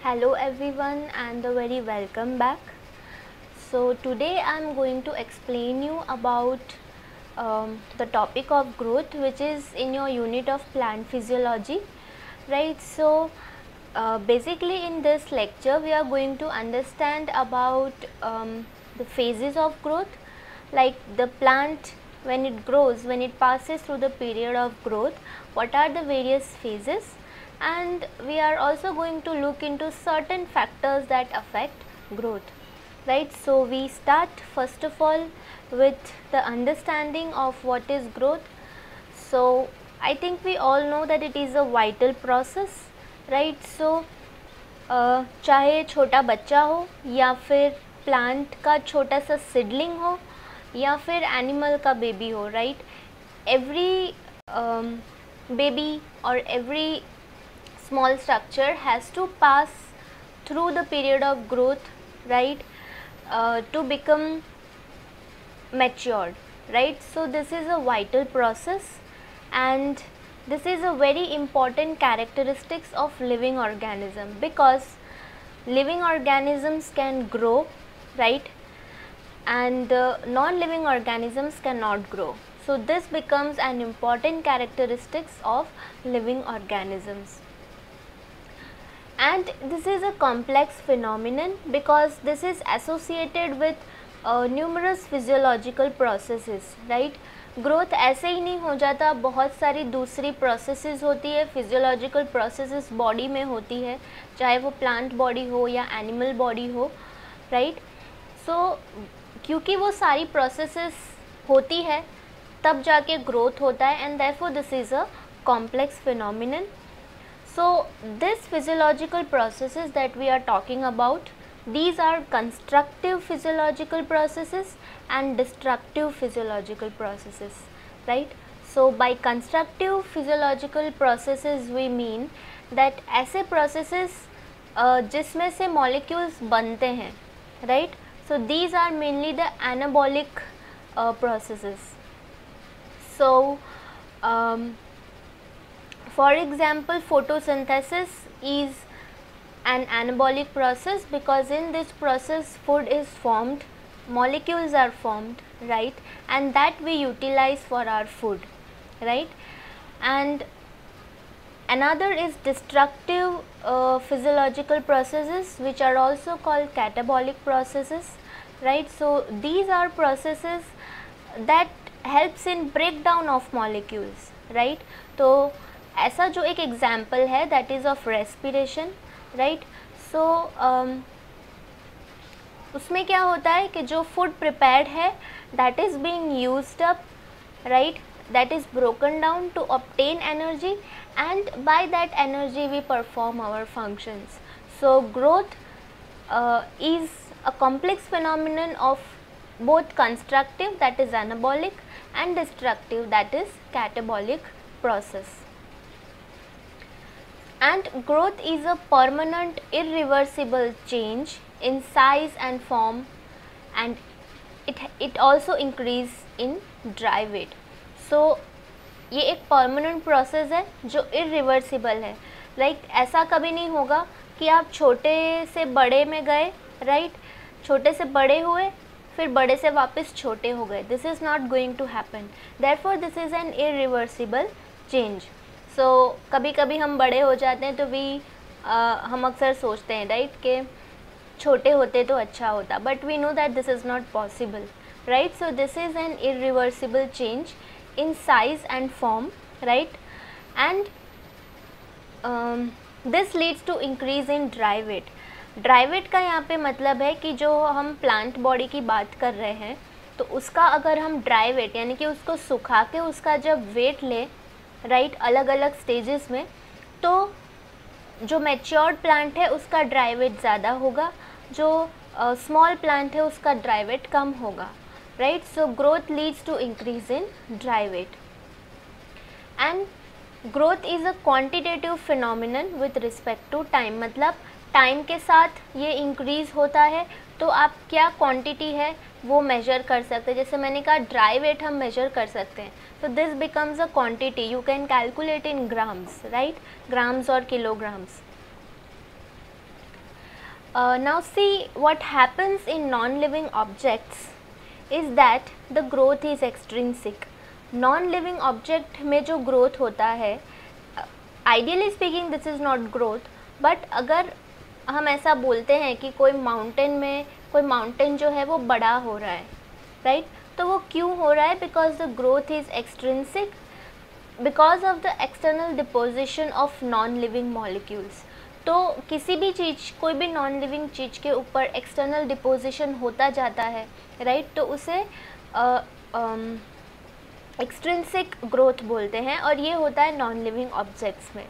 Hello everyone and a very welcome back. So today I am going to explain you about the topic of growth, which is in your unit of plant physiology, right? So basically in this lecture we are going to understand about the phases of growth, like the plant when it grows, when it passes through the period of growth, what are the various phases, and we are also going to look into certain factors that affect growth, right? So we start first of all with the understanding of what is growth. So I think we all know that it is a vital process, right? So चाहे छोटा बच्चा हो या फिर plant का छोटा सा seedling हो या फिर एनिमल का बेबी हो, राइट? एवरी बेबी और every small structure has to pass through the period of growth, right, to become matured, right? So this is a vital process and this is a very important characteristics of living organism, because living organisms can grow, right, and non-living organisms cannot grow. So this becomes an important characteristics of living organisms. And this is a complex phenomenon because this is associated with numerous physiological processes, right? Growth ऐसे ही नहीं हो जाता, बहुत सारी दूसरी processes होती है, physiological processes body में होती है, चाहे वो प्लांट बॉडी हो या एनिमल बॉडी हो, राइट? सो क्योंकि वो सारी प्रोसेसेस होती है तब जाके ग्रोथ होता है, and therefore this is a complex phenomenon. So this physiological processes that we are talking about, these are constructive physiological processes and destructive physiological processes, right? So by constructive physiological processes we mean that ऐसे processes जिसमें से molecules बनते हैं, right? So these are mainly the anabolic processes. So for example, photosynthesis is an anabolic process because in this process food is formed, molecules are formed, right, and that we utilize for our food, right? And another is destructive physiological processes, which are also called catabolic processes, right? So these are processes that helps in breakdown of molecules, right? तो ऐसा जो एक example है that is of respiration, right? So उसमें क्या होता है कि जो फूड प्रिपेयर्ड है that is being used up, right, that is broken down to obtain energy, and by that energy we perform our functions. So growth is a complex phenomenon of both constructive, that is anabolic, and destructive, that is catabolic process. And growth is a permanent irreversible change in size and form, and it also increase in dry weight. So ये एक permanent process है जो irreversible है, like ऐसा कभी नहीं होगा कि आप छोटे से बड़े में गए, राइट, छोटे से बड़े हुए फिर बड़े से वापस छोटे हो गए. This is not going to happen, therefore this is an irreversible change. So कभी कभी हम बड़े हो जाते हैं तो हम अक्सर सोचते हैं, राइट, कि छोटे होते तो अच्छा होता, but we know that this is not possible, right? So this is an irreversible change in size and form, right, and this leads to increase in dry weight. Dry weight का यहाँ पे मतलब है कि जो हम प्लांट बॉडी की बात कर रहे हैं तो उसका अगर हम ड्राई वेट यानी कि उसको सुखा के उसका जब वेट ले, राइट, अलग अलग स्टेजेस में, तो जो मैच्योर्ड प्लांट है उसका ड्राई वेट ज़्यादा होगा, जो स्मॉल प्लांट है उसका ड्राई वेट कम होगा, right? So growth leads to increase in dry weight. And growth is a quantitative phenomenon with respect to time, मतलब टाइम के साथ ये इंक्रीज़ होता है, तो आप क्या क्वांटिटी है वो मेजर कर सकते हैं. जैसे मैंने कहा ड्राई वेट हम मेजर कर सकते हैं, तो this becomes a quantity, you can calculate in grams, right, grams और kilograms. Now see, what happens in non-living objects is that the growth is extrinsic. Non-living object में जो growth होता है, ideally speaking this is not growth, but अगर हम ऐसा बोलते हैं कि कोई माउंटेन जो है वो बड़ा हो रहा है, राइट, तो वो क्यों हो रहा है? Because the growth is extrinsic, because of the external deposition of non living molecules. तो किसी भी चीज़, कोई भी नॉन लिविंग चीज़ के ऊपर एक्सटर्नल डिपोजिशन होता जाता है, राइट, तो उसे एक्सट्रिंसिक ग्रोथ बोलते हैं, और ये होता है नॉन लिविंग ऑब्जेक्ट्स में.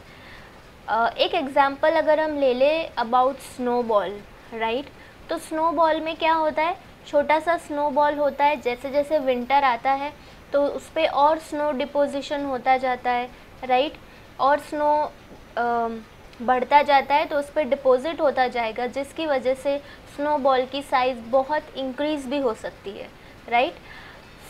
एक एग्जांपल अगर हम ले लें अबाउट स्नोबॉल, राइट, तो स्नोबॉल में क्या होता है? छोटा सा स्नोबॉल होता है, जैसे जैसे विंटर आता है तो उस पर और स्नो डिपोजिशन होता जाता है, राइट, और स्नो बढ़ता जाता है तो उस पर डिपॉजिट होता जाएगा, जिसकी वजह से स्नोबॉल की साइज़ बहुत इंक्रीज़ भी हो सकती है, राइट.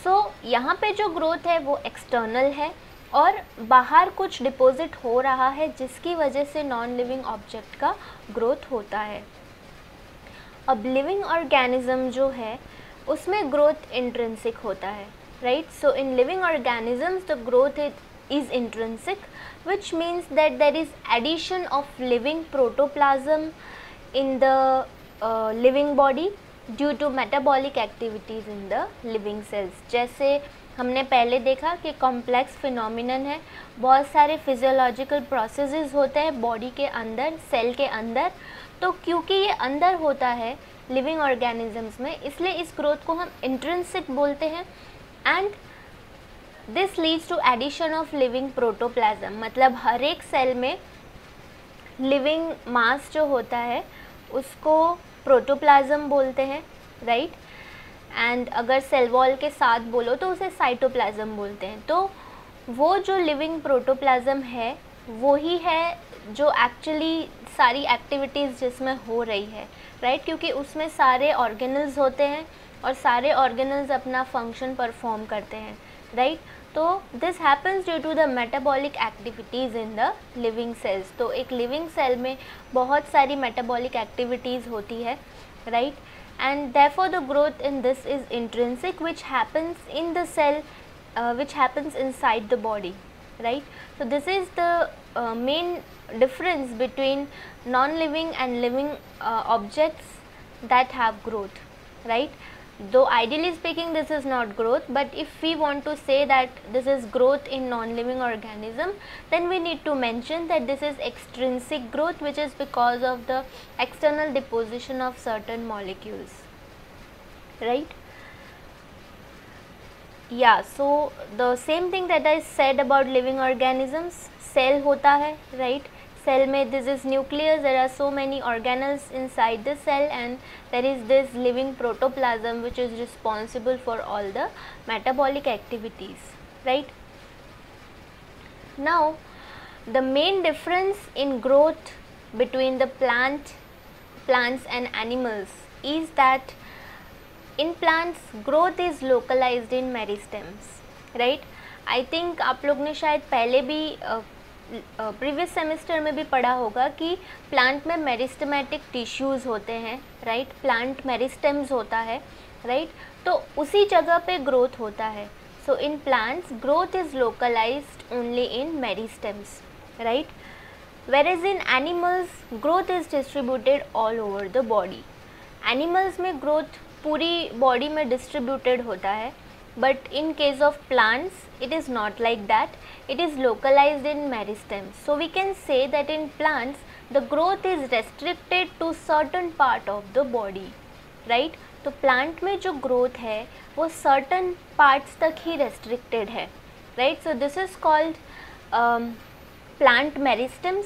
सो यहाँ पे जो ग्रोथ है वो एक्सटर्नल है और बाहर कुछ डिपॉजिट हो रहा है, जिसकी वजह से नॉन लिविंग ऑब्जेक्ट का ग्रोथ होता है. अब लिविंग ऑर्गेनिज्म जो है उसमें ग्रोथ इंट्रिंसिक होता है, right. So in living organisms the growth is intrinsic, which means that there is addition of living protoplasm in the living body due to metabolic activities in the living cells. जैसे हमने पहले देखा कि complex phenomenon है, बहुत सारे physiological processes होते हैं बॉडी के अंदर, सेल के अंदर. तो क्योंकि ये अंदर होता है लिविंग ऑर्गेनिजम्स में, इसलिए इस ग्रोथ को हम इंट्रिंसिक बोलते हैं. And this leads to addition of living protoplasm, मतलब हर एक सेल में लिविंग मास जो होता है उसको प्रोटोप्लाज्म बोलते हैं, राइट. एंड अगर सेल वॉल के साथ बोलो तो उसे साइटोप्लाज्म बोलते हैं. तो वो जो लिविंग प्रोटोप्लाज्म है वो ही है जो एक्चुअली सारी एक्टिविटीज़ जिसमें हो रही है, राइट, क्योंकि उसमें सारे ऑर्गेनल्स होते हैं और सारे ऑर्गेनल्स अपना फंक्शन परफॉर्म करते हैं, राइट. तो this happens due to the metabolic activities in the living cells. तो एक लिविंग सेल में बहुत सारी मेटाबॉलिक एक्टिविटीज़ होती है, right, and therefore the growth in this is intrinsic, which happens in the cell, which happens inside the body, right. So this is the main difference between non-living and living objects that have growth, right. Though ideally speaking this is not growth, but if we want to say that this is growth in non-living organism, then we need to mention that this is extrinsic growth, which is because of the external deposition of certain molecules, right. Yeah, so the same thing that I said about living organisms, cell होता है, right. Cell में this is nucleus, there are so many organelles inside the cell, and there is this living protoplasm which is responsible for all the metabolic activities, right. Now the main difference in growth between the plants and animals is that in plants growth is localized in meristems, right. I think आप लोग ने शायद पहले भी previous semester में भी पढ़ा होगा कि प्लांट में मेरिस्टेमेटिक टिश्यूज़ होते हैं, राइट. प्लांट मेरिस्टेम्स होता है, राइट. तो उसी जगह पे ग्रोथ होता है. So in plants growth is localized only in meristems, right. Whereas in animals growth is distributed all over the body. Animals में ग्रोथ पूरी बॉडी में डिस्ट्रीब्यूटेड होता है, but in case of plants it is not like that, it is localized in meristems. So we can say that in plants the growth is restricted to certain part of the body, right. तो plant में जो growth है वो certain parts तक ही restricted है, right. So this is called plant meristems,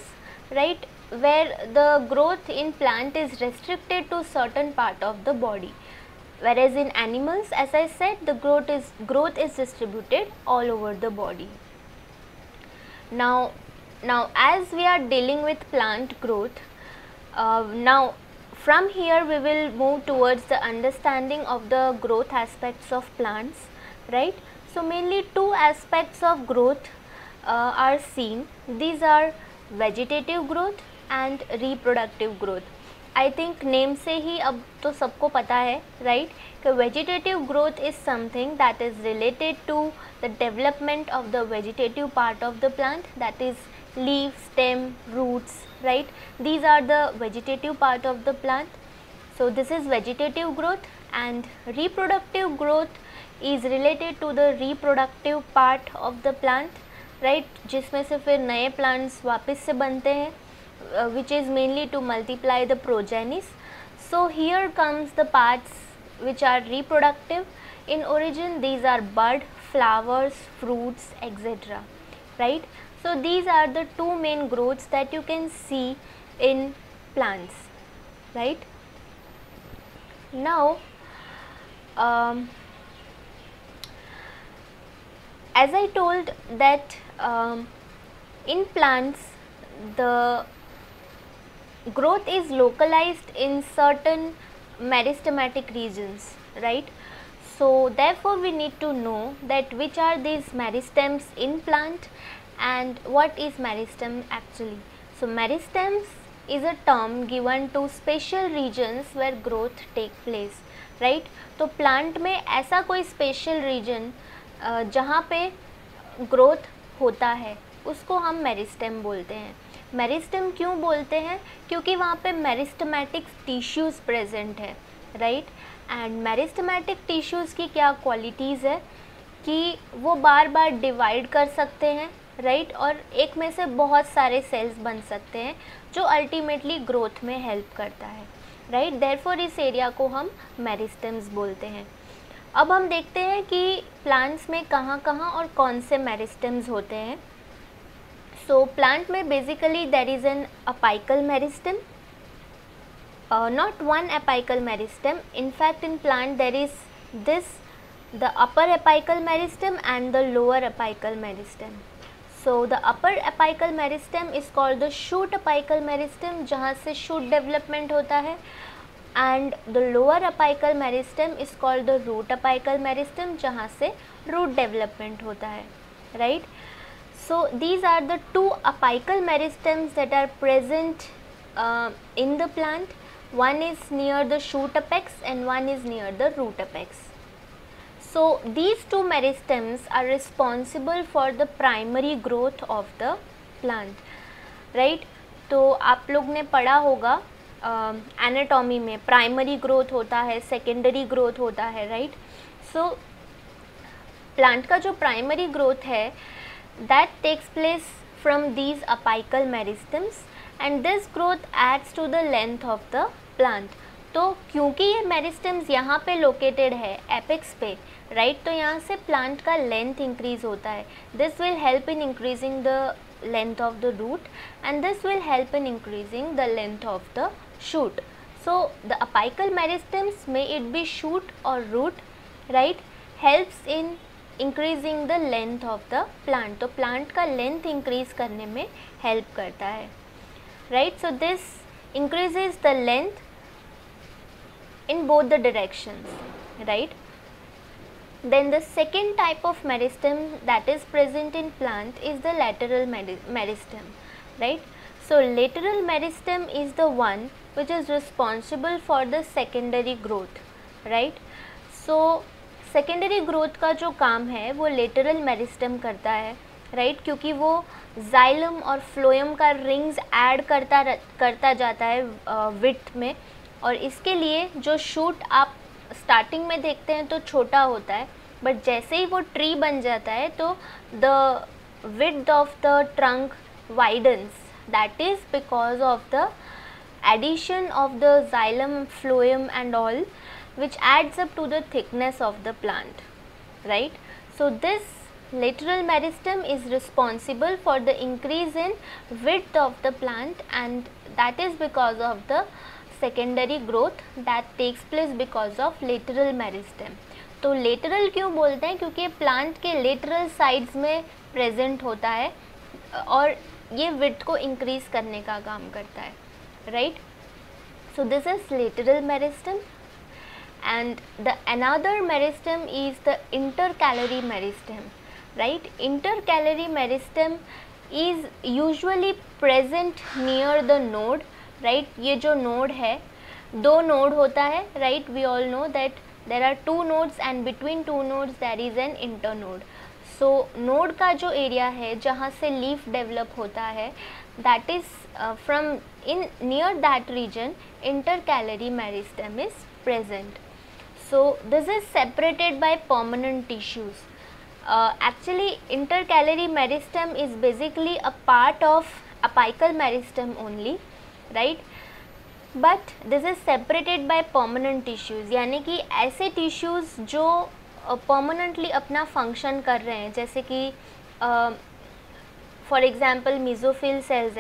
right, where the growth in plant is restricted to certain part of the body. Whereas in animals, as I said, the growth is distributed all over the body. Now as we are dealing with plant growth, now from here we will move towards the understanding of the growth aspects of plants, right. So mainly two aspects of growth are seen. These are vegetative growth and reproductive growth. I think name से ही अब तो सबको पता है, right, कि vegetative growth is something that is related to the development of the vegetative part of the plant, that is leaf, stem, roots, right? These are the vegetative part of the plant. So this is vegetative growth, and reproductive growth is related to the reproductive part of the plant, right? जिसमें से फिर नए plants वापस से बनते हैं, which is mainly to multiply the progenies. So here comes the parts which are reproductive. In origin these are bud, flowers, fruits, etc., right? So these are the two main growths that you can see in plants, right? Now as I told that in plants the growth is localized in certain meristematic regions, right? So therefore we need to know that which are these meristems in plant and what is meristem actually. So meristems is a term given to special regions where growth take place, right? तो plant में ऐसा कोई special region जहाँ पे growth होता है उसको हम मेरिस्टेम बोलते हैं। मेरिस्टेम क्यों बोलते हैं? क्योंकि वहाँ पे मेरिस्टेमेटिक टिश्यूज़ प्रेजेंट है, राइट? एंड मेरिस्टेमेटिक टिश्यूज़ की क्या क्वालिटीज़ है कि वो बार बार डिवाइड कर सकते हैं, राइट? और एक में से बहुत सारे सेल्स बन सकते हैं जो अल्टीमेटली ग्रोथ में हेल्प करता है, राइट? देयरफॉर इस एरिया को हम मेरिस्टेम्स बोलते हैं। अब हम देखते हैं कि प्लांट्स में कहाँ कहाँ और कौन से मेरिस्टेम्स होते हैं। सो प्लांट में basically there is an apical meristem, not one apical meristem. In fact in plant there is the upper apical meristem and the lower apical meristem. So the upper apical meristem is called the shoot apical meristem जहाँ से shoot development होता है, and the lower apical meristem is called the root apical meristem जहाँ से root development होता है, right? So these are the two apical meristems that are present in the plant. One is near the shoot apex and one is near the root apex. So these two meristems are responsible for the primary growth of the plant, right? तो आप लोग ने पढ़ा होगा anatomy में primary growth होता है, secondary growth होता है, राइट? सो प्लांट का जो प्राइमरी ग्रोथ है that takes place from these apical meristems and this growth adds to the length of the plant. तो क्योंकि ये मेरिस्टम्स यहाँ पे लोकेटेड है एपेक्स पे, राइट, तो यहाँ से प्लांट का लेंथ इंक्रीज होता है। This will help in increasing the length of the root and this will help in increasing the length of the shoot. So the apical meristems, may it be shoot or root, right, helps in increasing the length of the plant. तो plant का length increase करने में help करता है, right? So this increases the length in both the directions, right? Then the second type of meristem that is present in plant is the lateral meristem, right? So lateral meristem is the one which is responsible for the secondary growth, right? So secondary growth का जो काम है वो lateral meristem करता है, right? क्योंकि वो xylem और phloem का rings add करता जाता है width में, और इसके लिए जो shoot आप स्टार्टिंग में देखते हैं तो छोटा होता है, बट जैसे ही वो ट्री बन जाता है तो the width of the trunk widens. That is because of the addition of the xylem, phloem and all, which adds up to the thickness of the plant, right? So this lateral meristem is responsible for the increase in width of the plant, and that is because of the secondary growth that takes place because of lateral meristem. तो lateral क्यों बोलते हैं? क्योंकि plant के lateral sides में present होता है और ये विड्थ को इंक्रीज करने का काम करता है, right? So this is lateral meristem, and the another meristem is the intercalary meristem, right? Intercalary meristem is usually present near the node right, ये जो नोड है, 2 नोड होता है, right, we all know that there are 2 nodes and between 2 nodes there is an internode. So node का जो area है जहाँ से लीफ डेवलप होता है, that is from in near that region intercalary meristem is present. So this is separated by permanent tissues. Actually intercalary meristem is basically a part of apical meristem only, right, but this is separated by permanent tissues. यानी कि ऐसे tissues जो permanently अपना function कर रहे हैं, जैसे कि for example mesophyll cells,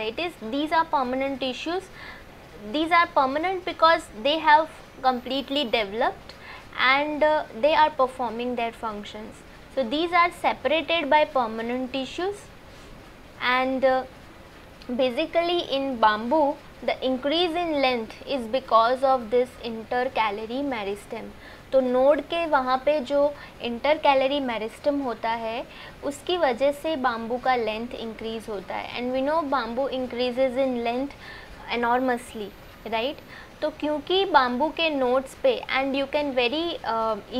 these are permanent tissues. These are permanent because they have completely developed and they are performing their functions. So these are separated by permanent tissues, and basically in bamboo the increase in length is because of this intercalary meristem. तो node के वहाँ पे जो intercalary meristem होता है उसकी वजह से बाम्बू का लेंथ इंक्रीज़ होता है, and we know bamboo increases in length enormously, right. तो क्योंकि बाम्बू के नोड्स पे, and you can very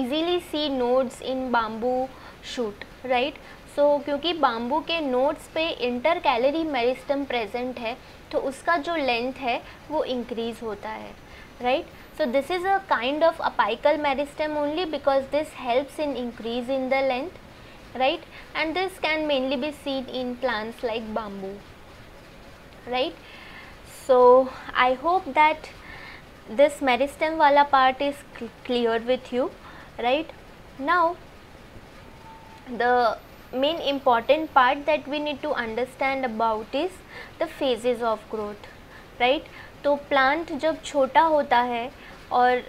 easily see nodes in bamboo shoot, right. So क्योंकि बाम्बू के नोड्स पे इंटरकैलरी मेरिस्टम प्रेजेंट है तो उसका जो लेंथ है वो इंक्रीज़ होता है, right. So this is a kind of apical meristem only because this helps in increase in the length, right, and this can mainly be seen in plants like bamboo, right. So I hope that this meristem wala part is clear with you, right. Now the main important part that we need to understand about is the phases of growth, right. तो plant जब छोटा होता है और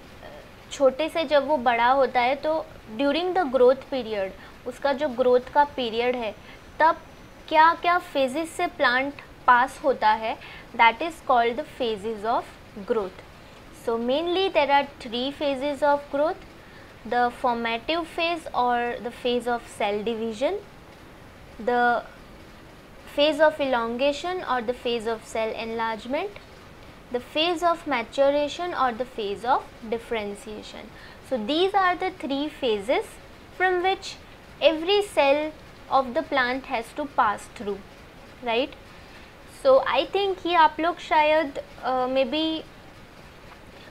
छोटे से जब वो बड़ा होता है तो ड्यूरिंग द ग्रोथ पीरियड, उसका जो ग्रोथ का पीरियड है तब क्या क्या फेजेस से प्लांट पास होता है, that is called the phases of growth. So mainly there are 3 phases of growth: the formative phase or the phase of cell division, the phase of elongation or the phase of cell enlargement, the phase of maturation or the phase of differentiation. So these are the 3 phases from which every cell of the plant has to pass through, right. So I think ये आप लोग शायद may be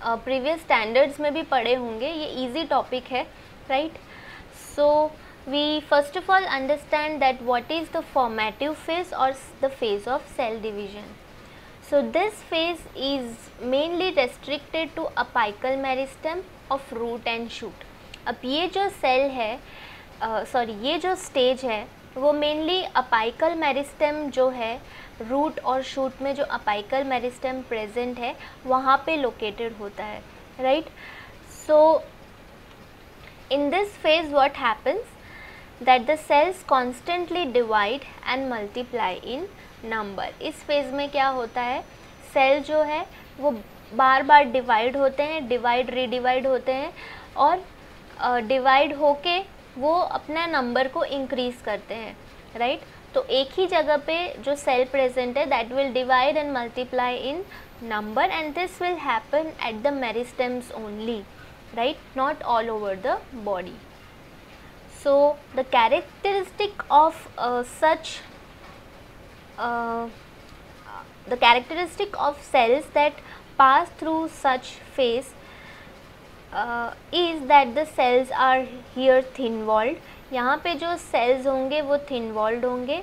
previous standards में भी पढ़े होंगे, ये easy topic है, right. So we first of all understand that what is the formative phase or the phase of cell division. So this phase is mainly restricted to apical meristem of root and shoot. अब ये जो cell है, ये जो stage है वो mainly apical meristem जो है, रूट और शूट में जो अपाइकल मेरिस्टेम प्रेजेंट है वहाँ पे लोकेटेड होता है, right. So in this phase what happens that the cells constantly divide and multiply in number. इस फेज़ में क्या होता है, सेल जो है वो बार बार डिवाइड होते हैं, डिवाइड रीडिवाइड होते हैं और डिवाइड होके वो अपना नंबर को इंक्रीज़ करते हैं, राइट. तो एक ही जगह पे जो सेल प्रेजेंट है that will divide and multiply in number, and this will happen at the meristems only, right, not all over the body. So the characteristic of such the characteristic of cells that pass through such phase is that the cells are here thin walled. यहाँ पे जो cells होंगे वो thin walled होंगे.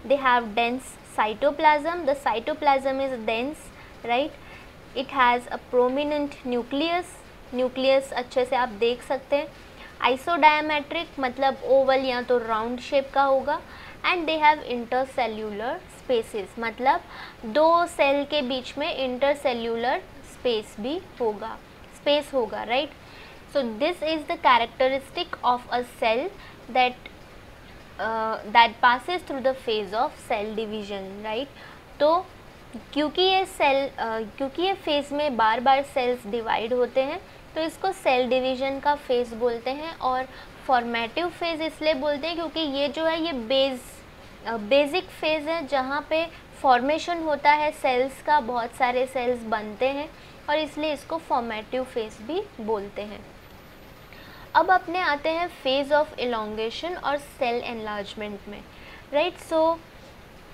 They have dense cytoplasm. The cytoplasm is dense, right. It has a prominent nucleus. Nucleus अच्छे से आप देख सकते हैं. Isodiametric मतलब oval या तो round shape का होगा. And they have intercellular spaces, मतलब 2 सेल के बीच में इंटरसेल्यूलर स्पेस भी होगा, स्पेस होगा, right. So this is the characteristic of a cell that passes through the phase of cell division, right. तो क्योंकि ये फेज़ में बार बार सेल्स डिवाइड होते हैं तो इसको सेल डिवीजन का फेज़ बोलते हैं. और फॉर्मेटिव फेज़ इसलिए बोलते हैं क्योंकि ये जो है ये बेसिक फेज़ है जहाँ पे फॉर्मेशन होता है सेल्स का, बहुत सारे सेल्स बनते हैं और इसलिए इसको फॉर्मेटिव फेज भी बोलते हैं। अब अपने आते हैं फेज ऑफ इलोंगेशन और सेल एनलार्जमेंट में, right. So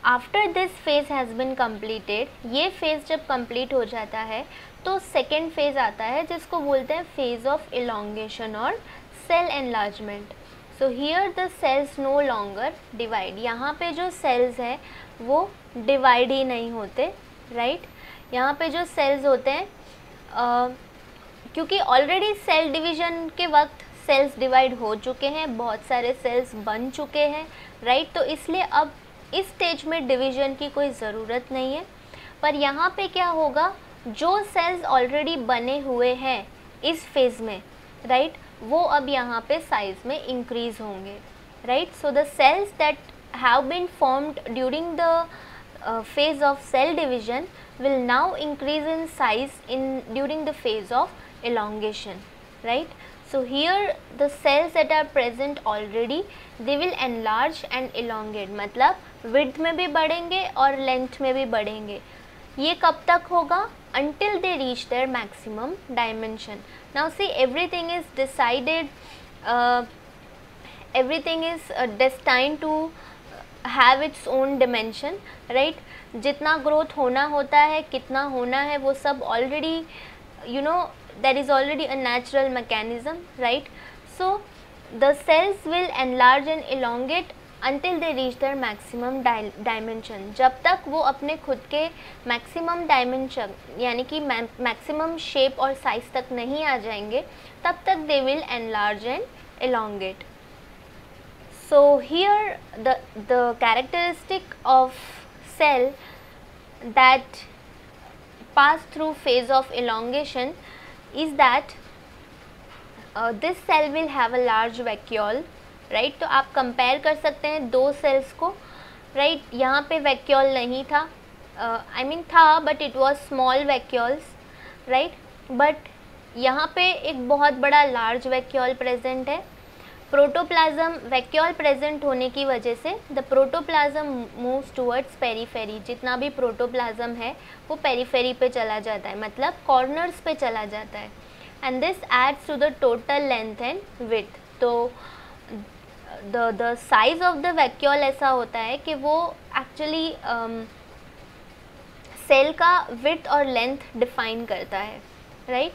after this phase has been completed, ये फेज जब कंप्लीट हो जाता है तो सेकेंड फेज आता है जिसको बोलते हैं फेज ऑफ इलोंगेशन और cell enlargement. So here the cells no longer divide, यहाँ पे जो सेल्स हैं वो डिवाइड ही नहीं होते, राइट। यहाँ पे जो सेल्स होते हैं क्योंकि ऑलरेडी सेल डिवीज़न के वक्त सेल्स डिवाइड हो चुके हैं, बहुत सारे सेल्स बन चुके हैं, राइट। तो इसलिए अब इस स्टेज में डिवीज़न की कोई ज़रूरत नहीं है। पर यहाँ पे क्या होगा, जो सेल्स ऑलरेडी बने हुए हैं इस फेज़ में, राइट, वो अब यहाँ पे साइज़ में इंक्रीज़ होंगे, right. So the cells that have been formed during the phase of cell division will now increase in size during the phase of elongation, right. So here the cells that are present already, they will enlarge and elongate, मतलब width में भी बढ़ेंगे और length में भी बढ़ेंगे। ये कब तक होगा? Until they reach their maximum dimension. Now see, everything is decided, everything is destined to have its own dimension, right. जितना ग्रोथ होना होता है, कितना होना है, वो सब already, you know, that is already a natural mechanism, right. So the cells will enlarge and elongate until they reach their maximum dimension. जब तक वो अपने खुद के maximum dimension यानी कि maximum shape और size तक नहीं आ जाएंगे, तब तक they will enlarge and elongate. So here the characteristic of cell that pass through phase of elongation is that this cell will have a large vacuole, right. तो आप कंपेयर कर सकते हैं दो सेल्स को, राइट. यहाँ पे वैक्यूल नहीं था, I mean था, but it was small vacuoles, right. But यहाँ पे एक बहुत बड़ा लार्ज वैक्यूल प्रेजेंट है. प्रोटोप्लाज्म वैक्यूल प्रेजेंट होने की वजह से the protoplasm moves towards periphery. जितना भी प्रोटोप्लाज्म है वो पेरीफेरी पे चला जाता है, मतलब कॉर्नर्स पे चला जाता है. And this adds to the total length and width. तो the size of the vacuole ऐसा होता है कि वो एक्चुअली सेल का विड्थ और लेंथ डिफाइन करता है, राइट.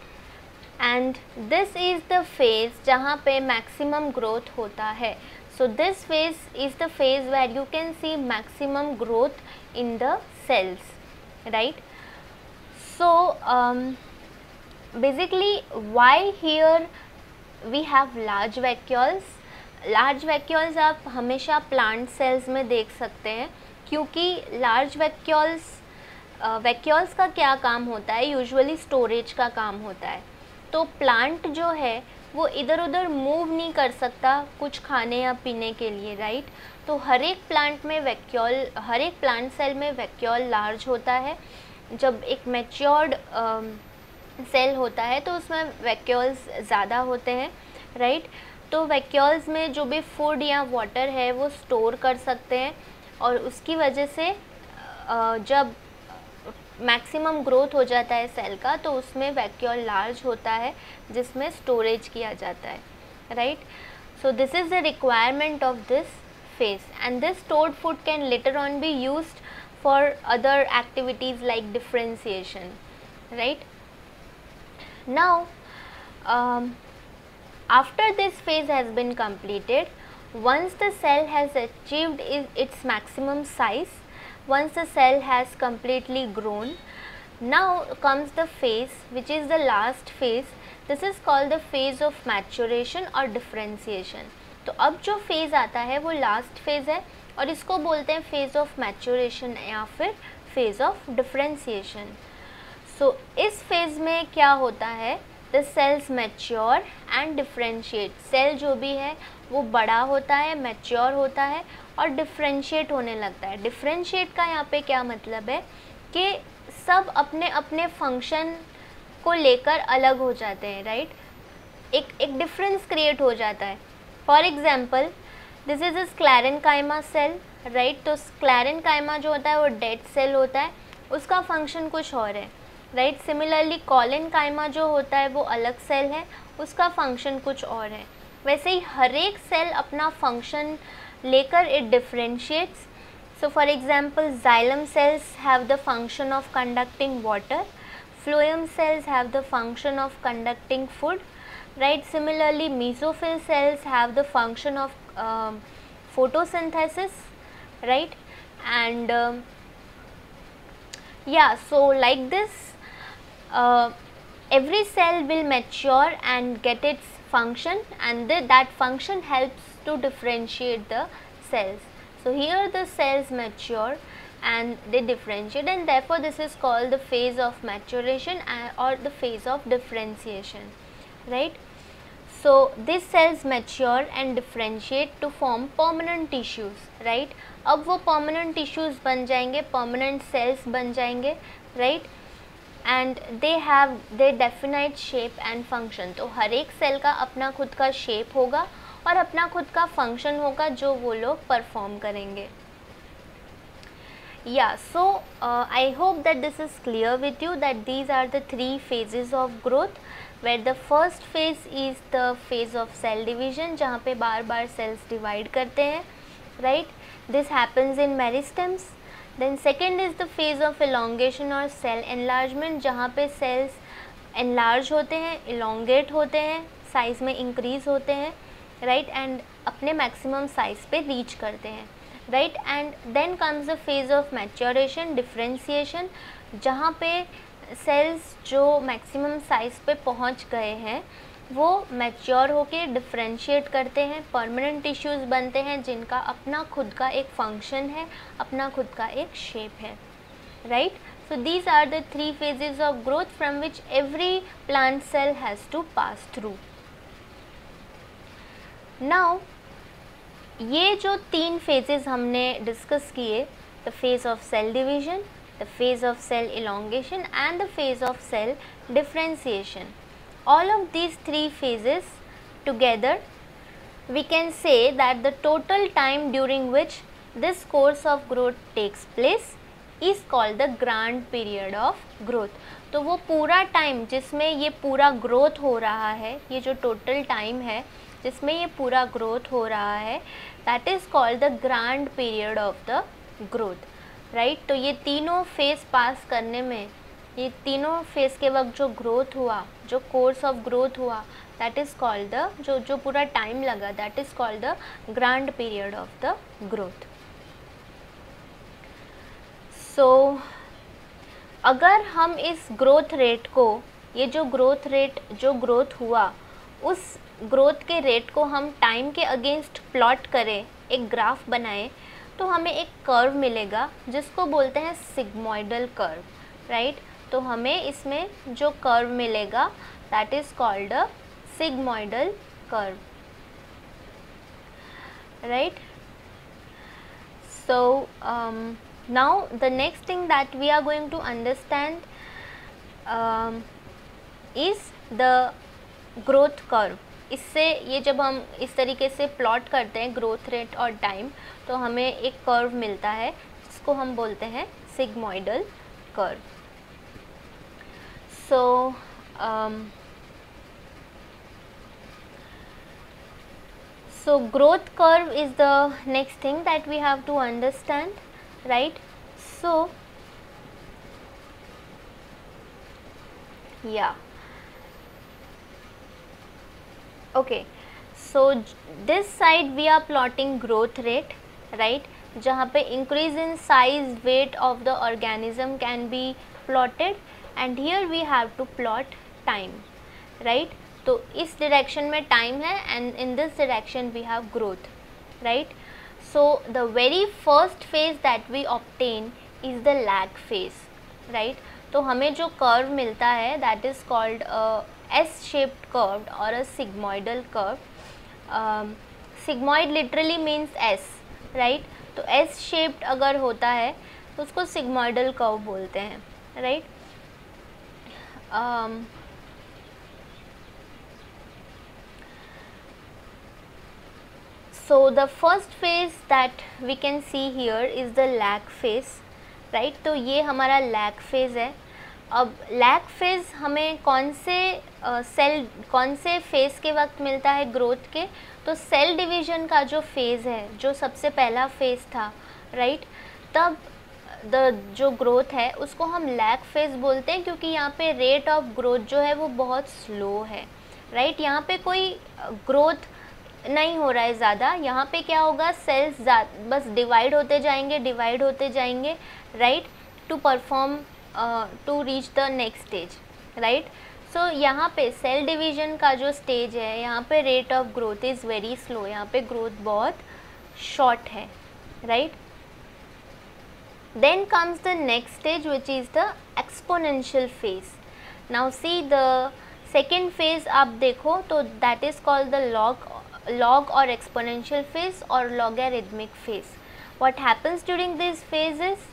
And this is the phase जहाँ पे मैक्सिमम ग्रोथ होता है. So this phase is the phase where you can see maximum growth in the cells, right. So basically why here we have large vacuoles. Large vacuoles आप हमेशा plant cells में देख सकते हैं, क्योंकि लार्ज वैक्यूल्स का क्या काम होता है, यूजुअली स्टोरेज का काम होता है. तो प्लांट जो है वो इधर उधर मूव नहीं कर सकता कुछ खाने या पीने के लिए, राइट. तो हर एक प्लांट में वैक्यूल, हर एक प्लांट सेल में वैक्यूल लार्ज होता है. जब एक मैच्योर्ड सेल होता है तो उसमें वैक्यूल्स ज़्यादा होते हैं, राइट. तो वैक्यूल्स में जो भी फूड या वाटर है वो स्टोर कर सकते हैं, और उसकी वजह से जब मैक्सिमम ग्रोथ हो जाता है सेल का तो उसमें वैक्यूल लार्ज होता है जिसमें स्टोरेज किया जाता है, right. So this is the requirement of this phase, and this stored food can later on be used for other activities like differentiation, right. Now after this phase has been completed, once the cell has achieved its maximum size, once the cell has completely grown, now comes the phase which is the last phase. This is called the phase of maturation or differentiation. तो अब जो phase आता है वो last phase है और इसको बोलते हैं phase of maturation या फिर phase of differentiation. So इस phase में क्या होता है, the cells mature and differentiate. Cell जो भी है वो बड़ा होता है, mature होता है और differentiate होने लगता है. differentiate का यहाँ पे क्या मतलब है कि सब अपने अपने फंक्शन को लेकर अलग हो जाते हैं, राइट. एक डिफरेंस क्रिएट हो जाता है. For example, this is a sclerenchyma cell, right. तो स्क्लेरेनकाइमा जो होता है वो डेड सेल होता है, उसका फंक्शन कुछ और है, राइट। सिमिलरली कोलेनकाइमा जो होता है वो अलग सेल है, उसका फंक्शन कुछ और है। वैसे ही हर एक सेल अपना फंक्शन लेकर it differentiates. So for example, xylem cells have the function of conducting water, phloem cells have the function of conducting food, right. Similarly, mesophyll cells have the function of photosynthesis, right. And yeah, so like this every cell will mature and get its function, and that function helps to differentiate the cells. So here the cells mature and they differentiate, and therefore this is called the phase of maturation or the phase of differentiation, right. So these cells mature and differentiate to form permanent tissues, right. अब वो permanent tissues बन जाएंगे, permanent cells बन जाएंगे, right. And they have their definite shape and function. तो हर एक cell का अपना खुद का शेप होगा और अपना खुद का फंक्शन होगा जो वो लोग परफॉर्म करेंगे। Yeah, so I hope that this is clear with you that these are the three phases of growth, where the first phase is the phase of cell division, जहाँ पे बार बार cells divide करते हैं, right. This happens in meristems. Then second is the phase of elongation or cell enlargement, जहाँ पे cells enlarge होते हैं, elongate होते हैं, size में increase होते हैं, right, and अपने maximum size पे reach करते हैं, right. And then comes the phase of maturation, differentiation, जहाँ पे cells जो maximum size पे पहुँच गए हैं वो mature होके differentiate करते हैं, permanent tissues बनते हैं जिनका अपना खुद का एक function है, अपना खुद का एक shape है, right. So these are the three phases of growth from which every plant cell has to pass through. Now ये जो तीन phases हमने discuss किए, the phase of cell division, the phase of cell elongation and the phase of cell differentiation, all of these three phases together we can say that the total time during which this course of growth takes place is called the grand period of growth. तो वो पूरा time जिसमें ये पूरा growth हो रहा है, ये जो टोटल टाइम है जिसमें ये पूरा ग्रोथ हो रहा है, that is called the grand period of the growth, right. तो ये तीनों फेज़ पास करने में, ये तीनों फेज़ के वक्त जो ग्रोथ हुआ, जो कोर्स ऑफ ग्रोथ हुआ, दैट इज़ कॉल्ड द जो पूरा टाइम लगा, that is called the grand period of the growth. So अगर हम इस ग्रोथ रेट को, ये जो ग्रोथ रेट जो ग्रोथ हुआ, उस ग्रोथ के रेट को हम टाइम के अगेंस्ट प्लॉट करें, एक ग्राफ बनाएं, तो हमें एक कर्व मिलेगा जिसको बोलते हैं सिग्मोइडल कर्व, राइट. तो हमें इसमें जो कर्व मिलेगा that is called a sigmoidal curve, right. So now the next thing that we are going to understand is the growth curve. इससे ये जब हम इस तरीके से प्लॉट करते हैं ग्रोथ रेट और टाइम, तो हमें एक कर्व मिलता है जिसको हम बोलते हैं sigmoidal curve. So growth curve is the next thing that we have to understand, right. So yeah, okay, so this side we are plotting growth rate, right, जहाँ पे increase in size, weight of the organism can be plotted, and here we have to plot time, right. तो इस direction में time है and in this direction we have growth, right. So the very first phase that we obtain is the lag phase, right. तो हमें जो curve मिलता है that is called a S-shaped curve or a sigmoidal curve. Sigmoid literally means S, right. तो S-shaped अगर होता है तो उसको sigmoidal curve बोलते हैं, right. So the first phase that we can see here is the lag phase, right? तो ये हमारा lag phase है. अब lag phase हमें कौन से फेज़ के वक्त मिलता है ग्रोथ के? तो सेल डिवीज़न का जो फेज़ है, जो सबसे पहला फेज़ था, राइट, तब जो ग्रोथ है उसको हम लैग फेज़ बोलते हैं, क्योंकि यहाँ पे रेट ऑफ ग्रोथ जो है वो बहुत स्लो है, राइट. यहाँ पे कोई ग्रोथ नहीं हो रहा है ज़्यादा. यहाँ पे क्या होगा, सेल्स बस डिवाइड होते जाएंगे, right, to perform to reach the next stage, right. So यहाँ पे सेल डिवीज़न का जो स्टेज है, यहाँ पे rate of growth is very slow. यहाँ पे ग्रोथ बहुत शॉर्ट है, right. Then comes the next stage, which is the exponential phase. Now see the second phase आप देखो तो that is called the log or exponential phase or logarithmic phase. What happens during this phase is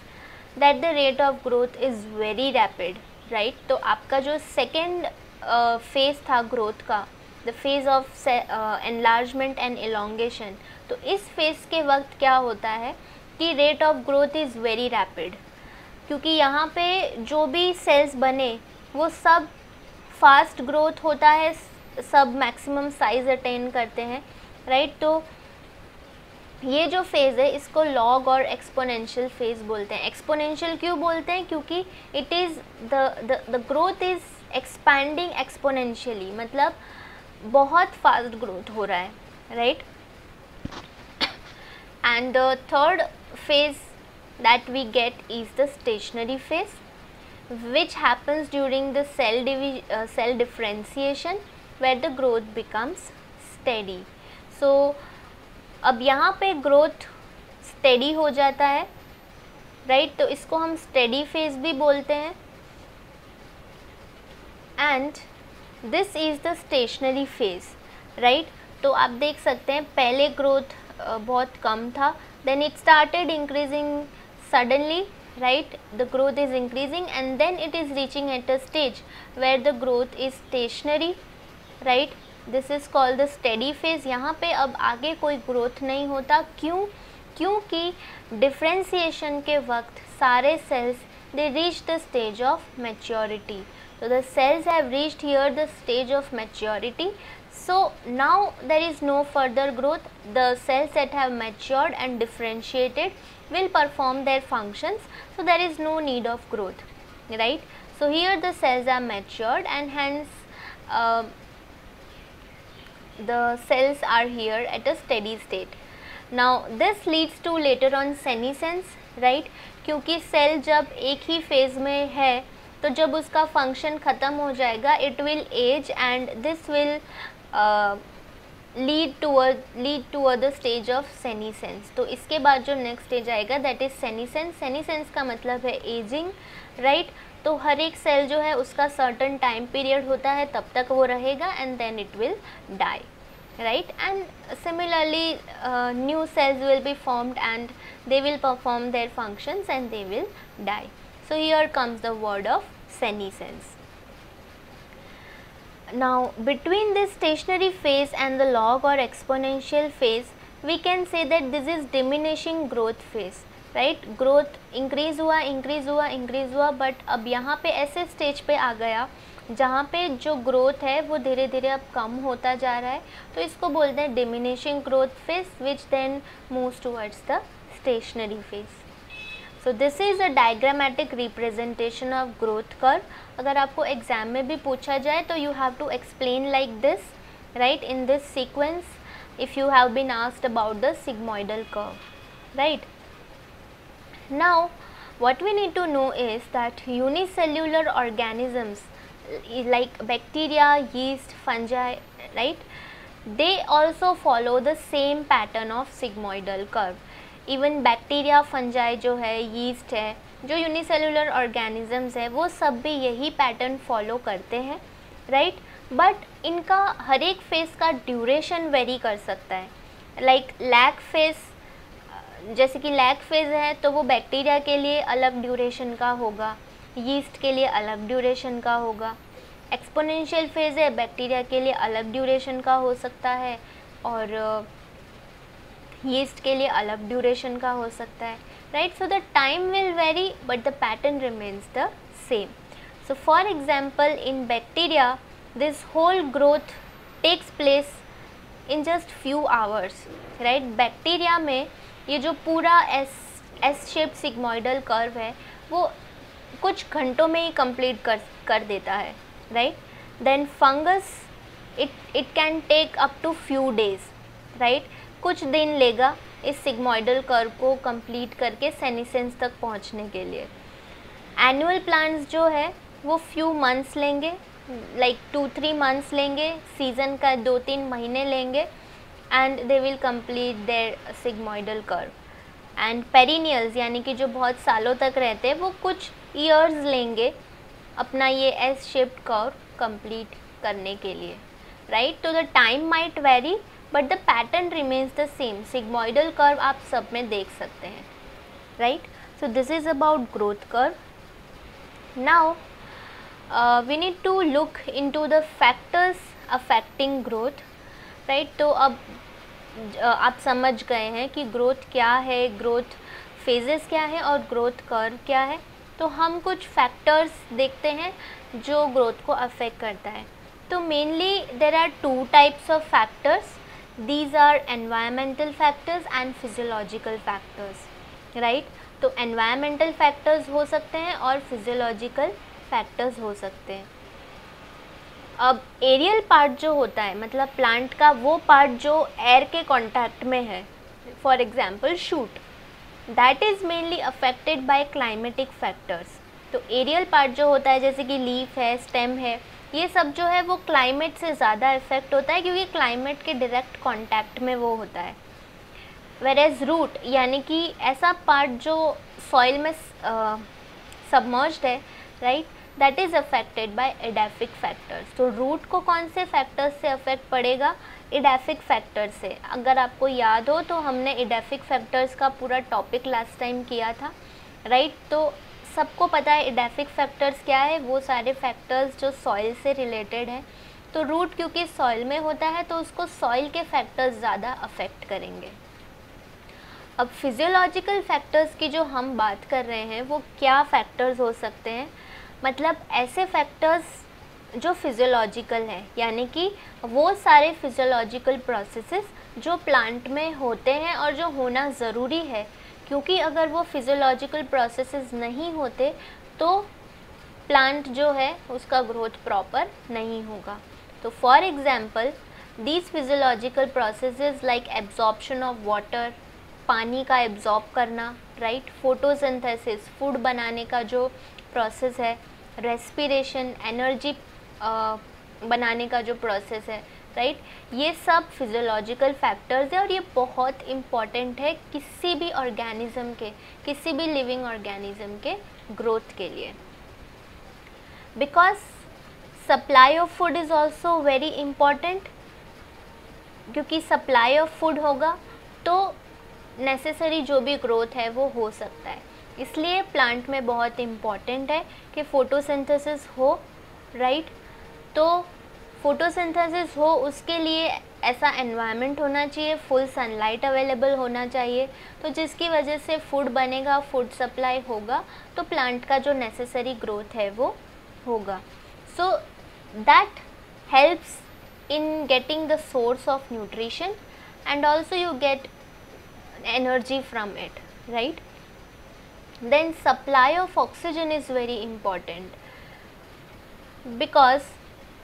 that the rate of growth is very rapid, right. तो आपका जो second phase था growth का, the phase of enlargement and elongation, तो इस phase के वक्त क्या होता है कि rate of growth is very rapid, क्योंकि यहाँ पे जो भी सेल्स बने वो सब फास्ट ग्रोथ होता है, सब मैक्सिमम साइज अटेन करते हैं, राइट. तो ये जो फेज़ है इसको लॉग और एक्सपोनेंशियल फेज़ बोलते हैं. एक्सपोनेंशियल क्यों बोलते हैं? क्योंकि it is the growth is expanding exponentially, मतलब बहुत फास्ट ग्रोथ हो रहा है, right. And the third phase that we get is the stationary phase, which happens during the cell differentiation, where the growth becomes steady. So अब यहाँ पे growth steady हो जाता है, right, तो इसको हम steady phase भी बोलते हैं. And this is the stationary phase, right. तो आप देख सकते हैं पहले growth बहुत कम था, then it started increasing suddenly, right, the growth is increasing and then it is reaching at a stage where the growth is stationary, right. this is called the steady phase. यहाँ पे अब आगे कोई growth नहीं होता. क्योंकि differentiation के वक्त सारे cells they reach the stage of maturity. So the cells have reached here the stage of maturity. So now there is no further growth. The cells that have matured and differentiated will perform their functions. So there is no need of growth, right. So here the cells are matured and hence the cells are here at a steady state. Now this leads to later on senescence, right. क्योंकि cell जब एक ही phase में है तो जब उसका function ख़त्म हो जाएगा it will age and this will lead toward the stage of senescence. तो इसके बाद जो नेक्स्ट स्टेज आएगा दैट इज़ सेनेसेंस. सेनेसेंस का मतलब है एजिंग, राइट. तो हर एक सेल जो है उसका सर्टन टाइम पीरियड होता है, तब तक वो रहेगा and then it will die, right. And similarly new cells will be formed and they will perform their functions and they will die. So here comes the word of senescence. Now between this stationary phase and the log or exponential phase we can say that this is diminishing growth phase, right. growth increase हुआ but अब यहाँ पे ऐसे stage पे आ गया जहाँ पे जो ग्रोथ है वो धीरे धीरे अब कम होता जा रहा है, तो इसको बोलते हैं diminishing growth phase which then moves towards the stationary phase. So this is a diagrammatic representation of growth curve. अगर आपको एग्जाम में भी पूछा जाए तो you have to explain like this, right, in this sequence if you have been asked about the sigmoidal curve, right. Now what we need to know is that unicellular organisms like bacteria, yeast, fungi, right, they also follow the same pattern of sigmoidal curve. Even bacteria, fungi जो है, yeast है, जो unicellular organisms है, वो सब भी यही pattern follow करते हैं, right. बट इनका हर एक फेज़ का ड्यूरेशन वेरी कर सकता है. लाइक लैग फेज़, जैसे कि लैग फेज़ है तो वो बैक्टीरिया के लिए अलग ड्यूरेशन का होगा, यीस्ट के लिए अलग ड्यूरेशन का होगा. एक्सपोनेंशियल फेज़ है, बैक्टीरिया के लिए अलग ड्यूरेशन का हो सकता है और यीस्ट के लिए अलग ड्यूरेशन का हो सकता है, right. So the time will vary but the pattern remains the same. So for example in bacteria this whole growth takes place in just few hours, right. Bacteria में ये जो पूरा एस शेप सिग्मोइडल कर्व है वो कुछ घंटों में ही complete कर देता है, right. Then fungus it can take up to few days, right. कुछ दिन लेगा इस सिग्मोइडल कर्व को कंप्लीट करके सेनिसेंस तक पहुंचने के लिए. एनुअल प्लांट्स जो है वो फ्यू मंथ्स लेंगे, लाइक 2-3 मंथ्स लेंगे, सीज़न का 2-3 महीने लेंगे and they will complete their sigmoidal curve. And perennials यानी कि जो बहुत सालों तक रहते हैं वो कुछ ईयर्स लेंगे अपना ये एस शेप्ड कर्व कंप्लीट करने के लिए, राइट. तो the time might very but the pattern remains the same. Sigmoidal curve आप सब में देख सकते हैं, right. So this is about growth curve. Now we need to look into the factors affecting growth, right. तो अब आप समझ गए हैं कि ग्रोथ क्या है, ग्रोथ फेजेस क्या है और ग्रोथ कर्व क्या है. तो हम कुछ फैक्टर्स देखते हैं जो ग्रोथ को अफेक्ट करता है. तो mainly there are 2 types of factors. These are environmental factors and physiological factors, right. तो एनवायरमेंटल फैक्टर्स हो सकते हैं और फिजियोलॉजिकल फैक्टर्स हो सकते हैं. अब एरियल पार्ट जो होता है मतलब प्लांट का वो पार्ट जो एयर के कांटेक्ट में है, for example shoot, that is mainly affected by climatic factors. तो एरियल पार्ट जो होता है जैसे कि लीफ है, स्टेम है, ये सब जो है वो क्लाइमेट से ज़्यादा इफेक्ट होता है क्योंकि क्लाइमेट के डायरेक्ट कांटेक्ट में वो होता है. वेरेज रूट यानी कि ऐसा पार्ट जो सॉइल में सबमर्ज्ड है, right, that is affected by edaphic factors. तो रूट को कौन से फैक्टर्स से अफेक्ट पड़ेगा? एडाफिक फैक्टर से. अगर आपको याद हो तो हमने एडाफिक फैक्टर्स का पूरा टॉपिक लास्ट टाइम किया था, राइट. तो सबको पता है एडाफिक फैक्टर्स क्या है, वो सारे फैक्टर्स जो सॉइल से रिलेटेड हैं. तो रूट क्योंकि सॉइल में होता है तो उसको सॉइल के फैक्टर्स ज़्यादा अफेक्ट करेंगे. अब फिजियोलॉजिकल फैक्टर्स की जो हम बात कर रहे हैं वो क्या फैक्टर्स हो सकते हैं? मतलब ऐसे फैक्टर्स जो फिजियोलॉजिकल हैं, यानी कि वो सारे फिजियोलॉजिकल प्रोसेसेस जो प्लांट में होते हैं और जो होना ज़रूरी है, क्योंकि अगर वो फिजियोलॉजिकल प्रोसेसेस नहीं होते तो प्लांट जो है उसका ग्रोथ प्रॉपर नहीं होगा. तो for example these physiological processes like absorption of water, पानी का एब्जॉर्ब करना, राइट, फोटोसिंथेसिस, फूड बनाने का जो प्रोसेस है, रेस्पिरेशन, एनर्जी बनाने का जो प्रोसेस है, राइट, ये सब फिजियोलॉजिकल फैक्टर्स है और ये बहुत इम्पॉर्टेंट है किसी भी ऑर्गेनिज्म के, किसी भी लिविंग ऑर्गेनिज्म के ग्रोथ के लिए. Because supply of food is also very important, क्योंकि सप्लाई ऑफ फूड होगा तो नेसेसरी जो भी ग्रोथ है वो हो सकता है. इसलिए प्लांट में बहुत इम्पॉर्टेंट है कि फोटोसिंथेसिस हो, राइट. तो फोटोसिंथेसिस हो उसके लिए ऐसा एनवायरनमेंट होना चाहिए, फुल सनलाइट अवेलेबल होना चाहिए, तो जिसकी वजह से फूड बनेगा, फूड सप्लाई होगा तो प्लांट का जो नेसेसरी ग्रोथ है वो होगा. So that helps in getting the source of nutrition and also you get energy from it, right. Then supply of oxygen is very important because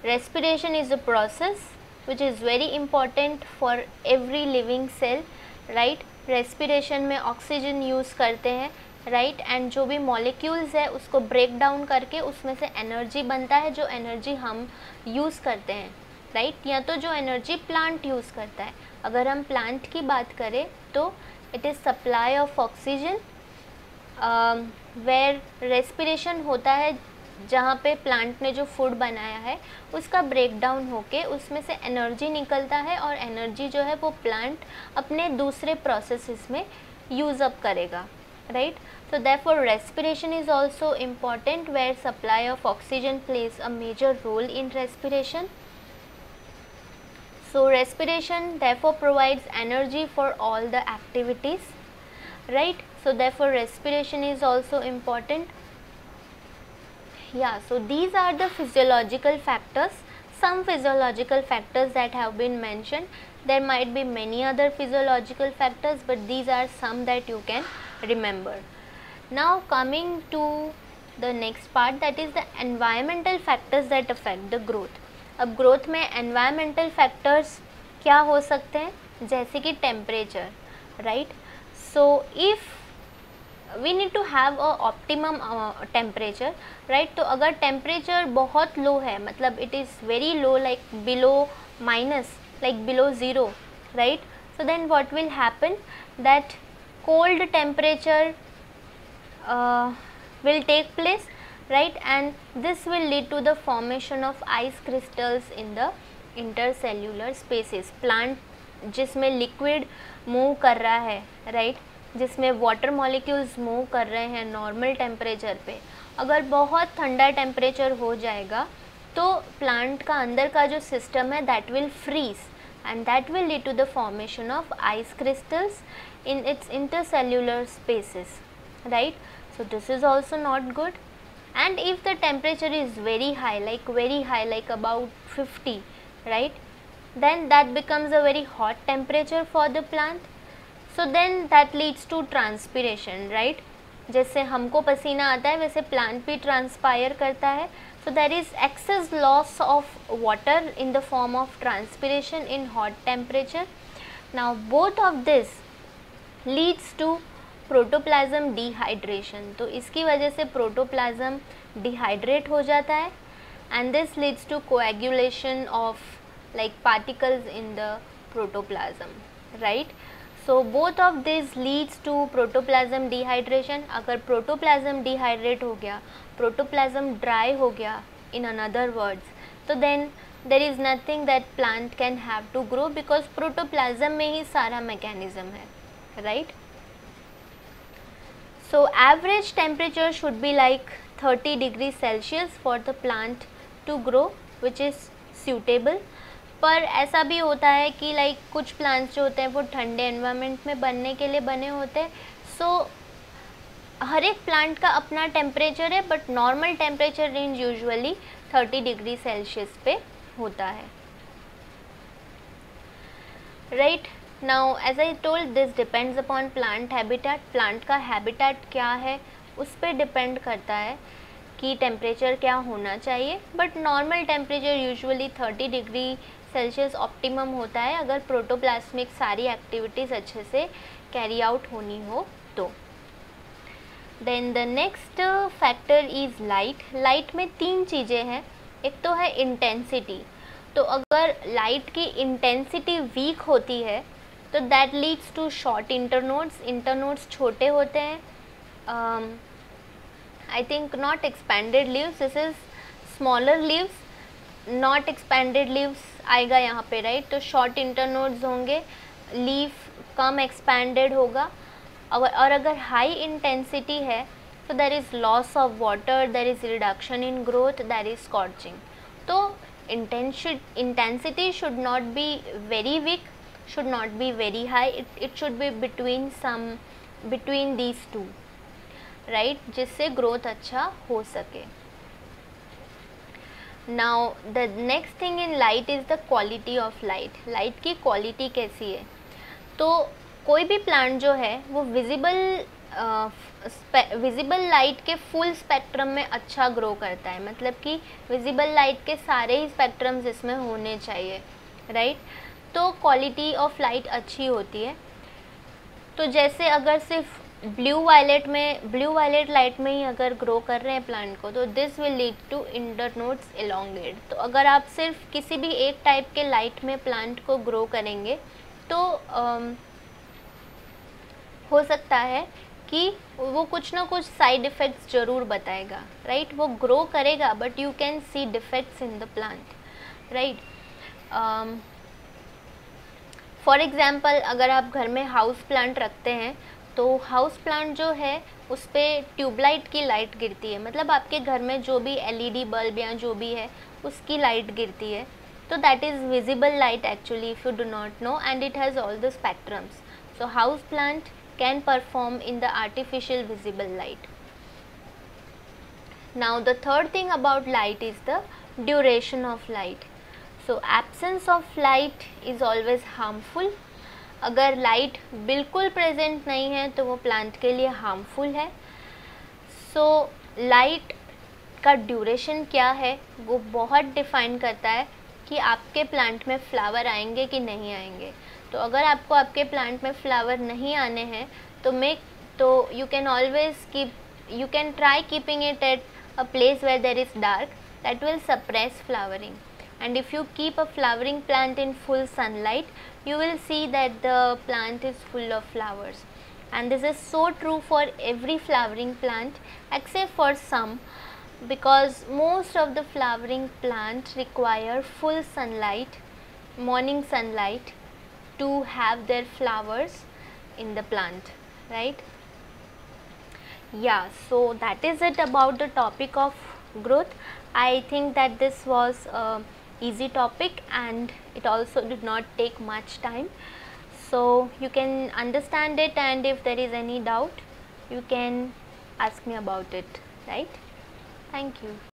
respiration is a process which is very important for every living cell, right. respiration में oxygen use करते हैं, right, and जो भी molecules है उसको break down करके उसमें से एनर्जी बनता है, जो एनर्जी हम यूज़ करते हैं, राइट, या तो जो एनर्जी प्लांट यूज़ करता है. अगर हम प्लांट की बात करें तो it is supply of oxygen where respiration होता है, जहाँ पे प्लांट ने जो फूड बनाया है उसका ब्रेक डाउन होके उसमें से एनर्जी निकलता है और एनर्जी जो है वो प्लांट अपने दूसरे प्रोसेसेस में यूज़ अप करेगा, right. So therefore respiration is also important where supply of oxygen plays a major role in respiration. So respiration therefore provides energy for all the activities, right? So therefore respiration is also important. Yeah, so these are the physiological factors, some physiological factors that have been mentioned. There might be many other physiological factors, but these are some that you can remember. Now coming to the next part, that is the environmental factors that affect the growth. अब growth में environmental factors क्या हो सकते हैं, जैसे कि temperature, right? So if we need to have a optimum temperature, right? तो अगर टेम्परेचर बहुत लो है, मतलब it is very low, like below minus, like below zero, right? So then what will happen, that cold temperature will take place, right? And this will lead to the formation of ice crystals in the intercellular spaces. Plant जिसमें liquid move कर रहा है, right, जिसमें water molecules move कर रहे हैं normal temperature पे, अगर बहुत ठंडा टेम्परेचर हो जाएगा तो प्लांट का अंदर का जो सिस्टम है that will freeze and that will lead to the formation of ice crystals in its intercellular spaces, right? So this is also not good. And if the temperature is very high, like about 50, right, then that becomes a very hot temperature for the plant. So then that leads to transpiration, right? जैसे हमको पसीना आता है वैसे plant भी transpire करता है. So there is excess loss of water in the form of transpiration in hot temperature. Now both of this leads to protoplasm dehydration. तो इसकी वजह से प्रोटोप्लाज्म डिहाइड्रेट हो जाता है and this leads to coagulation of like particles in the protoplasm, right? So both of this leads to protoplasm dehydration. अगर protoplasm dehydrate हो गया, प्रोटोप्लाज्म ड्राई हो गया इन अनदर वर्ड्स, तो then there is nothing that plant can have to grow because protoplasm में ही सारा mechanism है, right? So average temperature should be like 30 degrees Celsius for the plant to grow, which is suitable. पर ऐसा भी होता है कि लाइक कुछ प्लांट्स जो होते हैं वो ठंडे एनवायरनमेंट में बनने के लिए बने होते हैं. सो हर एक प्लांट का अपना टेम्परेचर है, but normal temperature range usually 30 degree Celsius पे होता है, right? Now as I told, this depends upon plant habitat. Plant का हैबिटेट क्या है उस पर डिपेंड करता है कि टेम्परेचर क्या होना चाहिए, but normal temperature usually 30 degree Celsius optimum होता है अगर प्रोटोप्लाज्मिक सारी एक्टिविटीज़ अच्छे से कैरी आउट होनी हो तो. Then the next factor is light. Light में तीन चीज़ें हैं. एक तो है इंटेंसिटी. तो अगर लाइट की इंटेंसिटी वीक होती है तो that leads to short internodes. Internodes छोटे होते हैं. I think not expanded leaves, this is smaller leaves, not expanded leaves आएगा यहाँ पे, राइट? तो शॉर्ट इंटरनोड्स होंगे, लीफ कम एक्सपेंडेड होगा. और अगर हाई इंटेंसिटी है तो there is loss of water, there is reduction in growth, there is scorching. तो intensity should not be very weak, should not be very high, it should be between these two, right? जिससे growth अच्छा हो सके. Now the next thing in light is the quality of light. Light की quality कैसी है? तो कोई भी प्लांट जो है वो विजिबल लाइट के फुल स्पेक्ट्रम में अच्छा ग्रो करता है, मतलब कि विजिबल लाइट के सारे ही स्पेक्ट्रम्स इसमें होने चाहिए, राइट? तो क्वालिटी ऑफ लाइट अच्छी होती है. तो जैसे अगर सिर्फ ब्लू वायलेट लाइट में ही अगर ग्रो कर रहे हैं प्लांट को, तो this will lead to internodes elongate. तो अगर आप सिर्फ किसी भी एक टाइप के लाइट में प्लांट को ग्रो करेंगे तो हो सकता है कि वो कुछ ना कुछ साइड इफ़ेक्ट्स ज़रूर बताएगा, राइट? वो ग्रो करेगा but you can C defects in the plant, right? For example, अगर आप घर में हाउस प्लांट रखते हैं तो हाउस प्लांट जो है उस पर ट्यूबलाइट की लाइट गिरती है, मतलब आपके घर में जो भी LED बल्ब या जो भी है उसकी लाइट गिरती है. So that is visible light actually, if you do not know, and it has all the spectrums. So house plant can perform in the artificial visible light. Now the third thing about light is the duration of light. So absence of light is always harmful. अगर light बिल्कुल present नहीं है तो वो plant के लिए harmful है. So light का ड्यूरेशन क्या है वो बहुत डिफाइन करता है कि आपके प्लांट में फ्लावर आएंगे कि नहीं आएंगे. तो अगर आपको आपके प्लांट में फ्लावर नहीं आने हैं तो you can always you can try keeping it at a place where there is dark. That will suppress flowering. And if you keep a flowering plant in full sunlight, you will see that the plant is full of flowers. And this is so true for every flowering plant except for some, because most of the flowering plants require full sunlight, morning sunlight, to have their flowers in the plant, right? Yeah, so that is it about the topic of growth. I think that this was a easy topic and it also did not take much time, so you can understand it, and if there is any doubt you can ask me about it, right? Thank you.